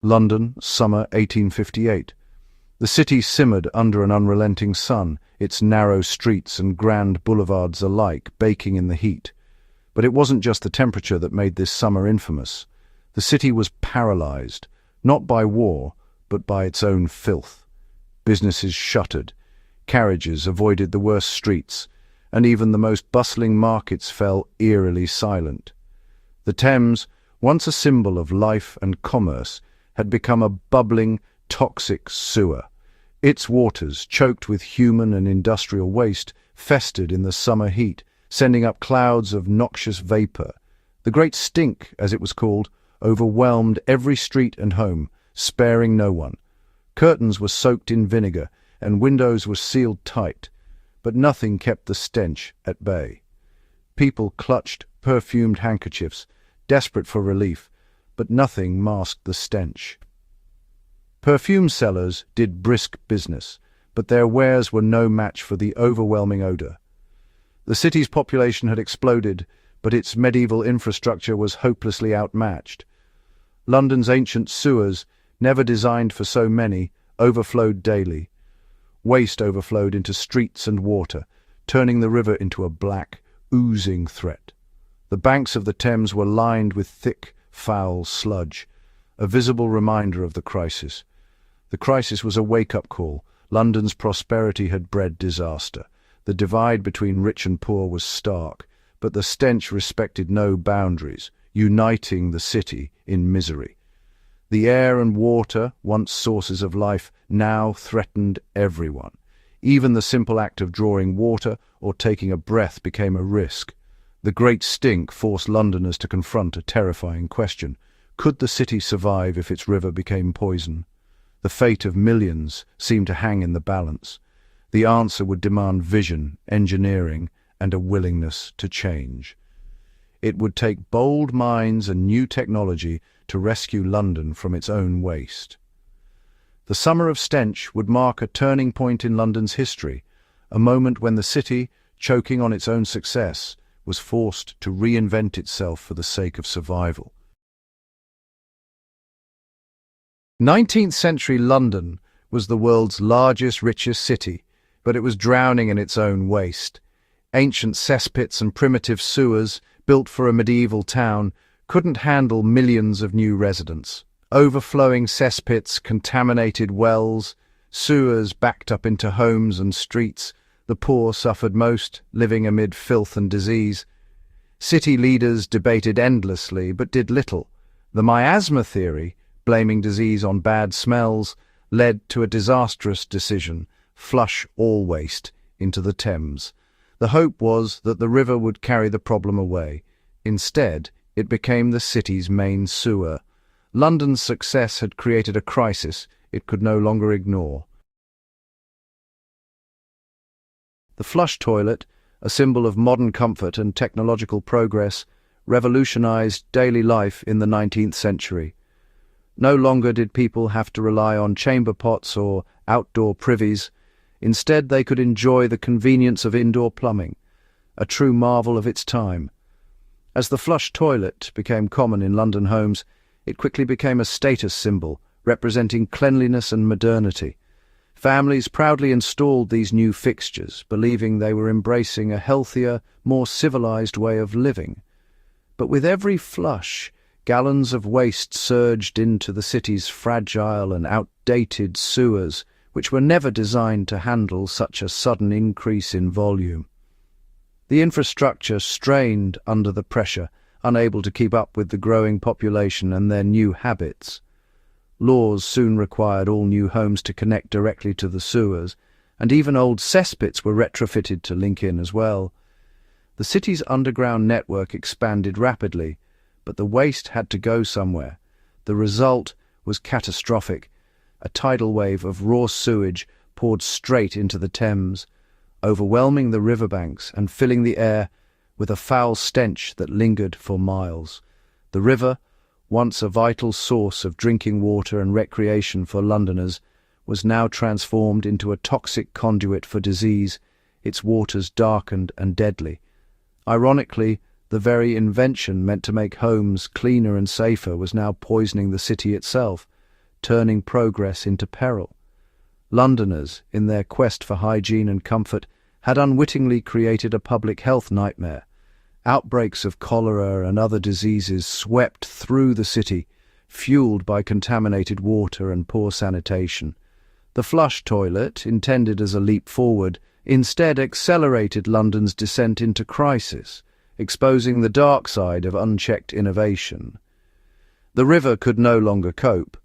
London, summer 1858. The city simmered under an unrelenting sun, its narrow streets and grand boulevards alike baking in the heat. But it wasn't just the temperature that made this summer infamous. The city was paralyzed, not by war, but by its own filth. Businesses shuttered, carriages avoided the worst streets, and even the most bustling markets fell eerily silent. The Thames, once a symbol of life and commerce, had become a bubbling, toxic sewer. Its waters, choked with human and industrial waste, festered in the summer heat, sending up clouds of noxious vapor. The Great Stink, as it was called, overwhelmed every street and home, sparing no one. Curtains were soaked in vinegar, and windows were sealed tight, but nothing kept the stench at bay. People clutched perfumed handkerchiefs, desperate for relief, but nothing masked the stench. Perfume sellers did brisk business, but their wares were no match for the overwhelming odor. The city's population had exploded, but its medieval infrastructure was hopelessly outmatched. London's ancient sewers, never designed for so many, overflowed daily. Waste overflowed into streets and water, turning the river into a black, oozing threat. The banks of the Thames were lined with thick, foul sludge, a visible reminder of the crisis. The crisis was a wake-up call. London's prosperity had bred disaster. The divide between rich and poor was stark, but the stench respected no boundaries, uniting the city in misery. The air and water, once sources of life, now threatened everyone. Even the simple act of drawing water or taking a breath became a risk. The Great Stink forced Londoners to confront a terrifying question. Could the city survive if its river became poison? The fate of millions seemed to hang in the balance. The answer would demand vision, engineering, and a willingness to change. It would take bold minds and new technology to rescue London from its own waste. The Summer of Stench would mark a turning point in London's history, a moment when the city, choking on its own success, was forced to reinvent itself for the sake of survival. 19th century London was the world's largest, richest city, but it was drowning in its own waste. Ancient cesspits and primitive sewers, built for a medieval town, couldn't handle millions of new residents. Overflowing cesspits, contaminated wells, sewers backed up into homes and streets. The poor suffered most, living amid filth and disease. City leaders debated endlessly, but did little. The miasma theory, blaming disease on bad smells, led to a disastrous decision: flush all waste into the Thames. The hope was that the river would carry the problem away. Instead, it became the city's main sewer. London's success had created a crisis it could no longer ignore. The flush toilet, a symbol of modern comfort and technological progress, revolutionized daily life in the 19th century. No longer did people have to rely on chamber pots or outdoor privies. Instead, they could enjoy the convenience of indoor plumbing, a true marvel of its time. As the flush toilet became common in London homes, it quickly became a status symbol, representing cleanliness and modernity. Families proudly installed these new fixtures, believing they were embracing a healthier, more civilized way of living. But with every flush, gallons of waste surged into the city's fragile and outdated sewers, which were never designed to handle such a sudden increase in volume. The infrastructure strained under the pressure, unable to keep up with the growing population and their new habits. Laws soon required all new homes to connect directly to the sewers, and even old cesspits were retrofitted to link in as well. The city's underground network expanded rapidly, but the waste had to go somewhere. The result was catastrophic. A tidal wave of raw sewage poured straight into the Thames, overwhelming the riverbanks and filling the air with a foul stench that lingered for miles. The river, once a vital source of drinking water and recreation for Londoners, was now transformed into a toxic conduit for disease, its waters darkened and deadly. Ironically, the very invention meant to make homes cleaner and safer was now poisoning the city itself. turning progress into peril. Londoners, in their quest for hygiene and comfort, had unwittingly created a public health nightmare. Outbreaks of cholera and other diseases swept through the city, fueled by contaminated water and poor sanitation. The flush toilet, intended as a leap forward, instead accelerated London's descent into crisis, exposing the dark side of unchecked innovation. The river could no longer cope.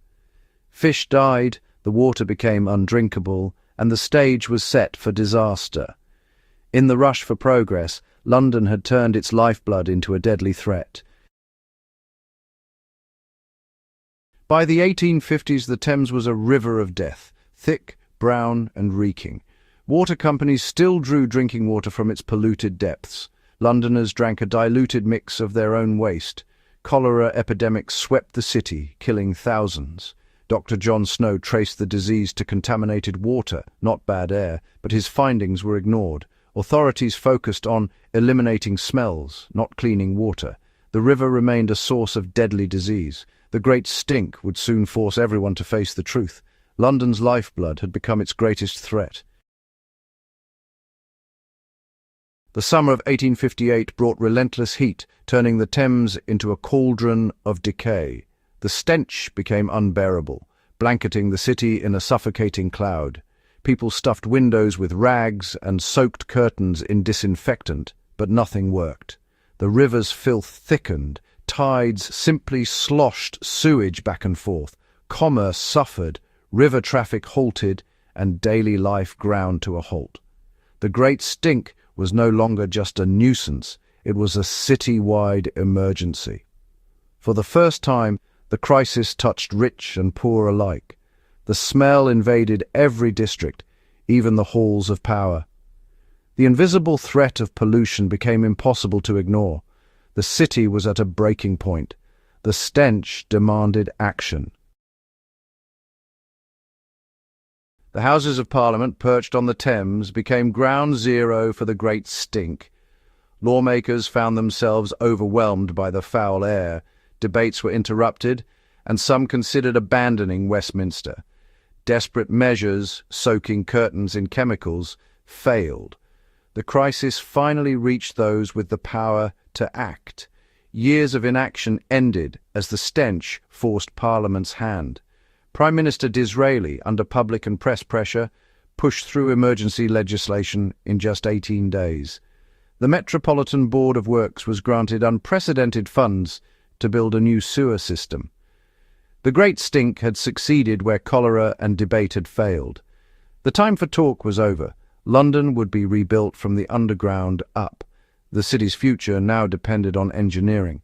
Fish died, the water became undrinkable, and the stage was set for disaster. In the rush for progress, London had turned its lifeblood into a deadly threat. By the 1850s, the Thames was a river of death, thick, brown, and reeking. Water companies still drew drinking water from its polluted depths. Londoners drank a diluted mix of their own waste. Cholera epidemics swept the city, killing thousands. Dr. John Snow traced the disease to contaminated water, not bad air, but his findings were ignored. Authorities focused on eliminating smells, not cleaning water. The river remained a source of deadly disease. The great stink would soon force everyone to face the truth. London's lifeblood had become its greatest threat. The summer of 1858 brought relentless heat, turning the Thames into a cauldron of decay. The stench became unbearable, blanketing the city in a suffocating cloud. People stuffed windows with rags and soaked curtains in disinfectant, but nothing worked. The river's filth thickened, tides simply sloshed sewage back and forth. Commerce suffered, river traffic halted, and daily life ground to a halt. The great stink was no longer just a nuisance, it was a city-wide emergency. For the first time, the crisis touched rich and poor alike. The smell invaded every district, even the halls of power. The invisible threat of pollution became impossible to ignore. The city was at a breaking point. The stench demanded action. The Houses of Parliament, perched on the Thames, became ground zero for the great stink. Lawmakers found themselves overwhelmed by the foul air. Debates were interrupted, and some considered abandoning Westminster. Desperate measures, soaking curtains in chemicals, failed. The crisis finally reached those with the power to act. Years of inaction ended as the stench forced Parliament's hand. Prime Minister Disraeli, under public and press pressure, pushed through emergency legislation in just 18 days. The Metropolitan Board of Works was granted unprecedented funds to build a new sewer system. The great stink had succeeded where cholera and debate had failed. The time for talk was over. London would be rebuilt from the underground up. The city's future now depended on engineering.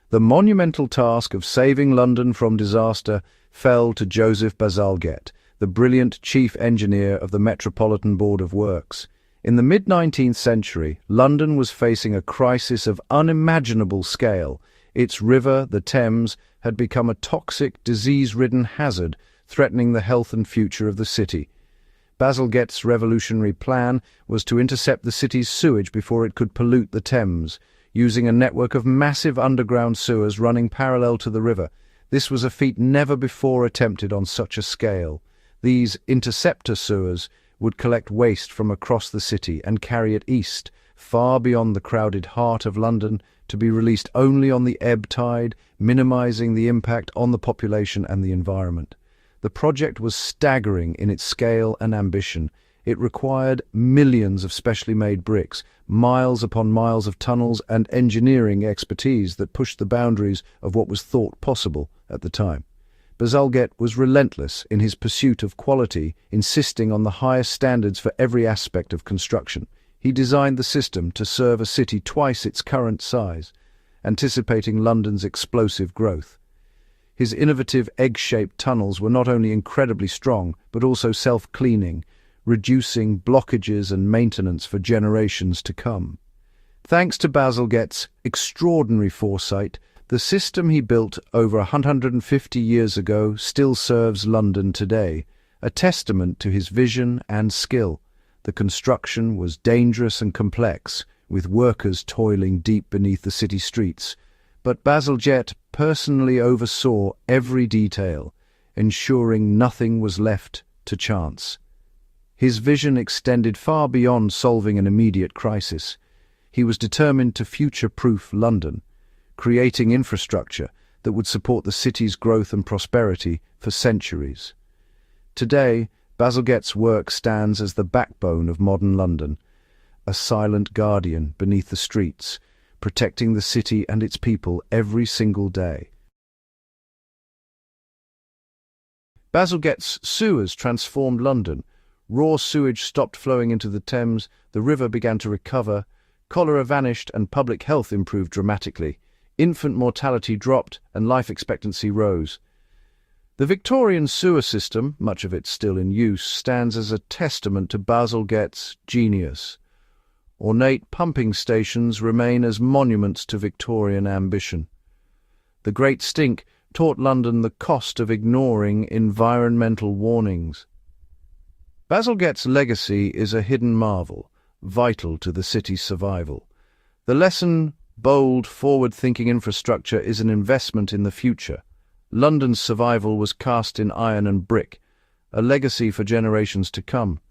The monumental task of saving London from disaster fell to Joseph Bazalgette, the brilliant chief engineer of the Metropolitan Board of Works. In the mid-19th century, London was facing a crisis of unimaginable scale. Its river, the Thames, had become a toxic, disease-ridden hazard, threatening the health and future of the city. Bazalgette's revolutionary plan was to intercept the city's sewage before it could pollute the Thames, using a network of massive underground sewers running parallel to the river. This was a feat never before attempted on such a scale. These interceptor sewers would collect waste from across the city and carry it east, far beyond the crowded heart of London, to be released only on the ebb tide, minimizing the impact on the population and the environment. The project was staggering in its scale and ambition. It required millions of specially made bricks, miles upon miles of tunnels, and engineering expertise that pushed the boundaries of what was thought possible at the time. Bazalgette was relentless in his pursuit of quality, insisting on the highest standards for every aspect of construction. He designed the system to serve a city twice its current size, anticipating London's explosive growth. His innovative egg-shaped tunnels were not only incredibly strong, but also self-cleaning, reducing blockages and maintenance for generations to come. Thanks to Bazalgette's extraordinary foresight, the system he built over 150 years ago still serves London today, a testament to his vision and skill. The construction was dangerous and complex, with workers toiling deep beneath the city streets. But Bazalgette personally oversaw every detail, ensuring nothing was left to chance. His vision extended far beyond solving an immediate crisis. He was determined to future-proof London, creating infrastructure that would support the city's growth and prosperity for centuries. Today, Bazalgette's work stands as the backbone of modern London, a silent guardian beneath the streets, protecting the city and its people every single day. Bazalgette's sewers transformed London. Raw sewage stopped flowing into the Thames, the river began to recover, cholera vanished and public health improved dramatically. Infant mortality dropped and life expectancy rose. The Victorian sewer system, much of it still in use, stands as a testament to Bazalgette's genius. Ornate pumping stations remain as monuments to Victorian ambition. The Great Stink taught London the cost of ignoring environmental warnings. Bazalgette's legacy is a hidden marvel, vital to the city's survival. The lesson: bold, forward-thinking infrastructure is an investment in the future. London's survival was cast in iron and brick, a legacy for generations to come.